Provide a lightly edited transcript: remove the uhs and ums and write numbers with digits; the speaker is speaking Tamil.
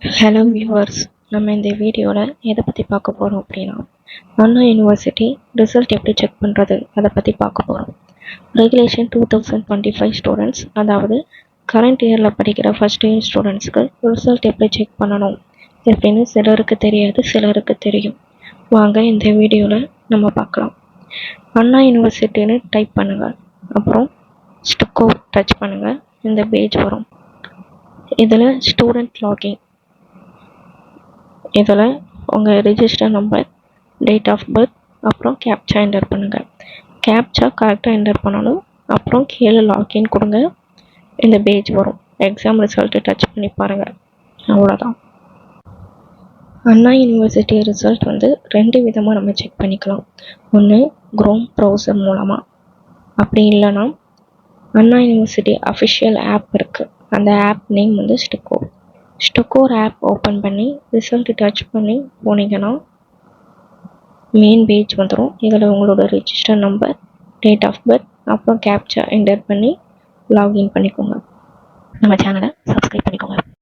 ஹலோ வியூவர்ஸ், நம்ம இந்த வீடியோவில் எதை பற்றி பார்க்க போகிறோம் அப்படின்னா, அண்ணா யூனிவர்சிட்டி ரிசல்ட் எப்படி செக் பண்ணுறது அதை பற்றி பார்க்க போகிறோம். ரெகுலேஷன் 2025 ஸ்டூடெண்ட்ஸ், அதாவது கரண்ட் இயரில் படிக்கிற ஃபஸ்ட் இயர் ஸ்டூடெண்ட்ஸ்க்கு ரிசல்ட் எப்படி செக் பண்ணணும் அப்படின்னு சிலருக்கு தெரியாது, சிலருக்கு தெரியும். வாங்க இந்த வீடியோவில் நம்ம பார்க்கலாம். அண்ணா யூனிவர்சிட்டின்னு டைப் பண்ணுங்கள், அப்புறம் ஸ்டிக்கோ டச் பண்ணுங்கள். இந்த பேஜ் வரும். இதில் ஸ்டூடெண்ட் லாகின், இதில் உங்கள் register number, date of birth, அப்புறம் கேப்சா என்டர் பண்ணுங்கள். கேப்சா கரெக்டாக என்டர் பண்ணணும். அப்புறம் கீழே லாகின் கொடுங்க. இந்த பேஜ் வரும். எக்ஸாம் ரிசல்ட்டு டச் பண்ணி பாருங்கள். அவ்வளோதான். அண்ணா யூனிவர்சிட்டி ரிசல்ட் ரெண்டு விதமாக நம்ம செக் பண்ணிக்கலாம். ஒன்று குரோம் ப்ரௌசர் மூலமாக, அப்படி இல்லைன்னா அண்ணா யூனிவர்சிட்டி அஃபிஷியல் ஆப் இருக்குது. அந்த app name Stucor app open பண்ணி ரிசல்ட் டச் பண்ணி போனீங்கன்னா மெயின் பேஜ் வந்துடும். இதில் உங்களோட register number, date of birth, அப்புறம் கேப்சா என்டர் பண்ணி லாகின் பண்ணிக்கோங்க. நம்ம சேனலை சப்ஸ்கிரைப் பண்ணிக்கோங்க.